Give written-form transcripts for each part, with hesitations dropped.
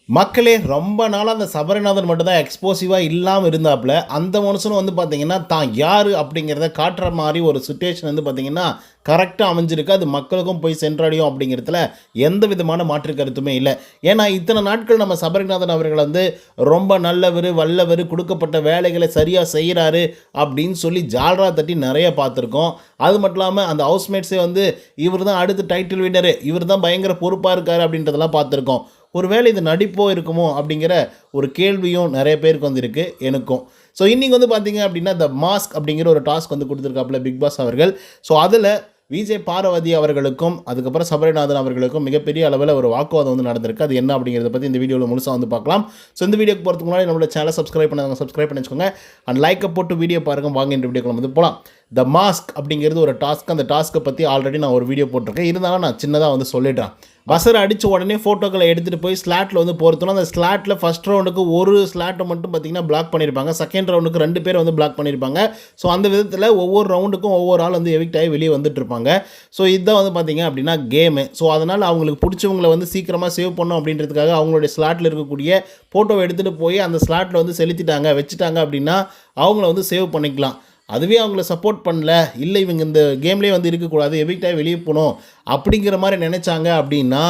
மக்களே ரொம்ப நாளாக அந்த சபரிநாதன் மட்டும் தான் எக்ஸ்போசிவாக இல்லாமல் இருந்தாப்புல அந்த மனுஷனும் வந்து பார்த்திங்கன்னா தான் யார் அப்படிங்கிறத காட்டுற மாதிரி ஒரு சுச்சுவேஷன் வந்து பார்த்திங்கன்னா கரெக்டாக அமைஞ்சிருக்கு. அது மக்களுக்கும் போய் சென்றடையும் அப்படிங்கிறதுல எந்த விதமான மாற்று கருத்துமே இல்லை. ஏன்னா இத்தனை நாட்கள் நம்ம சபரிநாதன் அவர்கள் வந்து ரொம்ப நல்லவர் வல்லவர் கொடுக்கப்பட்ட வேலைகளை சரியாக செய்கிறாரு அப்படின்னு சொல்லி ஜால்ரா தட்டி நிறைய பார்த்துருக்கோம். அது மட்டும் இல்லாமல் அந்த ஹவுஸ்மேட்ஸே வந்து இவர் தான் அடுத்த டைட்டில் வின்னரு, இவர் தான் பயங்கர பொறுப்பாக இருக்கார் அப்படின்றதெல்லாம் பார்த்துருக்கோம். ஒருவேளை இது நடிப்போ இருக்குமோ அப்படிங்கிற ஒரு கேள்வியும் நிறைய பேருக்கு வந்து இருக்குது, எனக்கும். ஸோ இன்றைக்கி வந்து பார்த்திங்க அப்படின்னா த மாஸ்க் அப்படிங்கிற ஒரு டாஸ்க் வந்து கொடுத்துருக்காப்புல பிக் பாஸ் அவர்கள். ஸோ அதில் விஜய் பார்வதி அவர்களுக்கும் அதுக்கப்புறம் சபரிநாதன் அவர்களுக்கும் மிகப்பெரிய அளவில் ஒரு வாக்குவாதம் வந்து நடந்திருக்கு. அது என்ன அப்படிங்கிறத பற்றி இந்த வீடியோவில் முழுசாக வந்து பார்க்கலாம். ஸோ இந்த வீடியோக்கு போகிறதுக்கு முன்னாடி நம்மளோட சேனலை சப்ஸ்கிரைப் பண்ணாங்க, சப்ஸ்கிரைப் பண்ணி வச்சுக்கோங்க. அண்ட் லைக்கை போட்டு வீடியோ பாருங்கள். வாங்க இந்த வீடியோக்குள்ள வந்து போகலாம். த மாஸ்க் அப்படிங்கிறது ஒரு டாஸ்க். அந்த டாஸ்க்கை பற்றி ஆல்ரெடி நான் ஒரு வீடியோ போட்டிருக்கேன். இருந்தாலும் நான் சின்னதாக வந்து சொல்லிடுறேன். பஸ்ஸரை அடித்த உடனே ஃபோட்டோக்களை எடுத்துகிட்டு போய் ஸ்லாட்டில் வந்து பொறுத்தணும். அந்த ஸ்லாட்டில் ஃபஸ்ட் ரவுண்டுக்கு ஒரு ஸ்லாட்டை மட்டும் பார்த்திங்கன்னா பிளாக் பண்ணியிருப்பாங்க. செகண்ட் ரவுண்டுக்கு 2 பேர் வந்து பிளாக் பண்ணியிருப்பாங்க. ஸோ அந்த விதத்தில் ஒவ்வொரு ரவுண்டுக்கும் ஒவ்வொரு ஆள் வந்து எவிக்ட் ஆகி வெளியே வந்துட்டு இருப்பாங்க. ஸோ இதுதான் வந்து பார்த்திங்க அப்படின்னா கேமு. ஸோ அதனால் அவங்களுக்கு பிடிச்சவங்களை வந்து சீக்கிரமாக சேவ் பண்ணணும் அப்படின்றதுக்காக அவங்களுடைய ஸ்லாட்டில் இருக்கக்கூடிய ஃபோட்டோவை எடுத்துகிட்டு போய் அந்த ஸ்லாட்டில் வந்து செலுத்திட்டாங்க வச்சுட்டாங்க அப்படின்னா அவங்கள வந்து சேவ் பண்ணிக்கலாம். அதுவே அவங்கள சப்போர்ட் பண்ணல, இல்லை இவங்க இந்த கேம்லேயே வந்து இருக்கக்கூடாது, எவிக்டாக வெளியே போகணும் அப்படிங்கிற மாதிரி நினச்சாங்க அப்படின்னா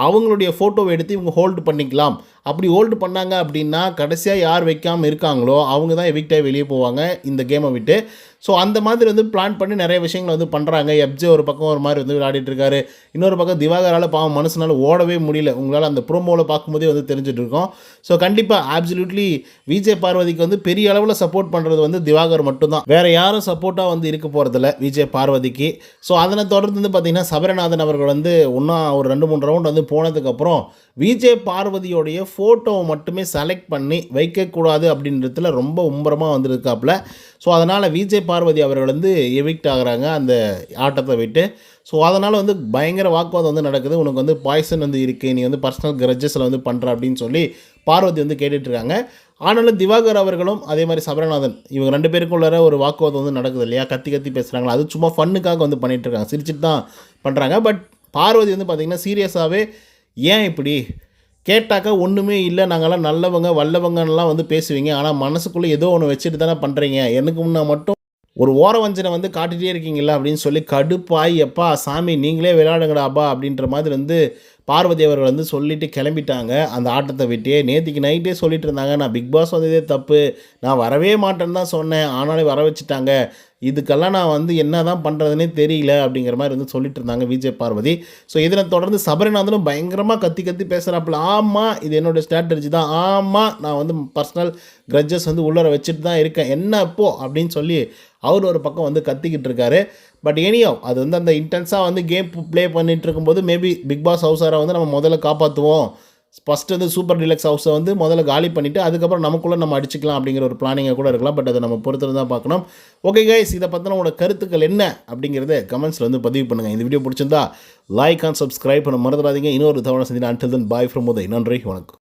அவங்களுடைய ஃபோட்டோவை எடுத்து இவங்க ஹோல்டு பண்ணிக்கலாம். அப்படி ஹோல்டு பண்ணாங்க அப்படின்னா கடைசியாக யார் வைக்காமல் இருக்காங்களோ அவங்க தான் எவிக்டாக வெளியே போவாங்க இந்த கேமை விட்டு. ஸோ அந்த மாதிரி வந்து பிளான் பண்ணி நிறைய விஷயங்களை வந்து பண்ணுறாங்க. எப்ஜே ஒரு பக்கம் ஒரு மாதிரி வந்து விளையாடிட்டு இருக்காரு. இன்னொரு பக்கம் திவாகரால் பாவம் மனுஷனால் ஓடவே முடியல. உங்களால் அந்த ப்ரோமோவில் பார்க்கும்போதே வந்து தெரிஞ்சுட்டு இருக்கோம். ஸோ கண்டிப்பாக ஆப்சல்யூட்லி விஜய் பார்வதிக்கு வந்து பெரிய அளவில் சப்போர்ட் பண்ணுறது வந்து திவாகர் மட்டும்தான். வேறு யாரும் சப்போர்ட்டாக வந்து இருக்க போகிறதில்ல விஜய் பார்வதிக்கு. ஸோ அதனை தொடர்ந்து வந்து பார்த்திங்கன்னா சபரிநாதன் அவர்கள் வந்து இன்னும் ஒரு 2-3 ரவுண்ட் வந்து போனதுக்கப்புறம் விஜய் பார்வதியோடைய ஃபோட்டோவை மட்டுமே செலக்ட் பண்ணி வைக்கக்கூடாது அப்படின்றதுல ரொம்ப உம்பரமாக வந்துருக்காப்புல. ஸோ அதனால் விஜய் பார்வதி அவர்கள் வந்து எவிக்ட் ஆகிறாங்க அந்த ஆட்டத்தை விட்டு. ஸோ அதனால் வந்து பயங்கர வாக்குவாதம் வந்து நடக்குது. உனக்கு வந்து பாய்சன் வந்து இருக்குது, நீ வந்து பர்சனல் கிரட்ஜஸில் வந்து பண்ணுற அப்படின்னு சொல்லி பார்வதி வந்து கேட்டுட்ருக்காங்க. ஆனாலும் திவாகர் அவர்களும் அதே மாதிரி சபரிநாதன் இவங்க 2 பேருக்குள்ளார ஒரு வாக்குவாதம் வந்து நடக்குது இல்லையா, கத்தி கத்தி பேசுகிறாங்களா, அது சும்மா ஃபன்னுக்காக வந்து பண்ணிகிட்ருக்காங்க, சிரிச்சிட்டு தான் பண்ணுறாங்க. பட் பார்வதி வந்து பார்த்திங்கன்னா சீரியஸாகவே ஏன் இப்படி கேட்டாக்கா ஒன்றுமே இல்லை, நாங்கள்லாம் நல்லவங்க வல்லவங்கன்னெலாம் வந்து பேசுவீங்க, ஆனால் மனசுக்குள்ளே ஏதோ ஒன்று வச்சுட்டு தானே பண்ணுறீங்க, எனக்கு முன்னே மட்டும் ஒரு ஓரவஞ்சனை வந்து காட்டிகிட்டே இருக்கீங்களா அப்படின்னு சொல்லி கடுப்பாய், எப்பா சாமி நீங்களே விளையாடுங்கடாப்பா அப்படின்ற மாதிரி வந்து பார்வதி அவர்கள் வந்து சொல்லிவிட்டு கிளம்பிட்டாங்க அந்த ஆட்டத்தை விட்டே. நேற்றுக்கு நைட்டே சொல்லிட்டு இருந்தாங்க, நான் பிக் பாஸ் வந்ததே தப்பு, நான் வரவே மாட்டேன்னு தான் சொன்னேன், ஆனாலும் வர வச்சுட்டாங்க, இதுக்கெல்லாம் நான் வந்து என்ன தான் பண்ணுறதுனே தெரியல அப்படிங்கிற மாதிரி வந்து சொல்லிட்டு இருந்தாங்க விஜய் பார்வதி. ஸோ இதனை தொடர்ந்து சபரிநாதனும் பயங்கரமாக கத்தி கத்தி பேசுகிறாப்புல, ஆமாம் இது என்னோடய ஸ்ட்ராட்டஜி தான், ஆமாம் நான் வந்து பர்சனல் கிரட்ஜஸ் வந்து உள்ளர வச்சுட்டு தான் இருக்கேன், என்ன அப்போ அப்படின்னு சொல்லி அவர் ஒரு பக்கம் வந்து கத்திக்கிட்டு இருக்காரு. பட் எனியோ அது வந்து அந்த இன்டென்ஸாக வந்து கேம் ப்ளே பண்ணிகிட்டு இருக்கும்போது மேபி பிக் பாஸ் ஹவுஸாரை வந்து நம்ம முதல்ல காப்பாற்றுவோம், ஃபஸ்ட்டு வந்து சூப்பர் டிலக்ஸ் ஹவுஸை வந்து முதல்ல காலி பண்ணிவிட்டு அதுக்கப்புறம் நமக்குள்ளே நம்ம அடிச்சிக்கலாம் அப்படிங்கிற ஒரு பிளானிங்கை கூட இருக்கலாம். பட் அதை நம்ம பொறுத்து தான் பார்க்கணும். ஓகே கைஸ், இதை பற்றின உங்களோட கருத்துக்கள் என்ன அப்படிங்கிறத கமெண்ட்ஸில் வந்து பதிவு பண்ணுங்கள். இந்த வீடியோ பிடிச்சிருந்தா லைக் அண்ட் சப்ஸ்கிரைப் பண்ண மறந்துடாதீங்க. இன்னொரு தவணை செஞ்சு until then bye from Uday. நன்றி, வணக்கம்.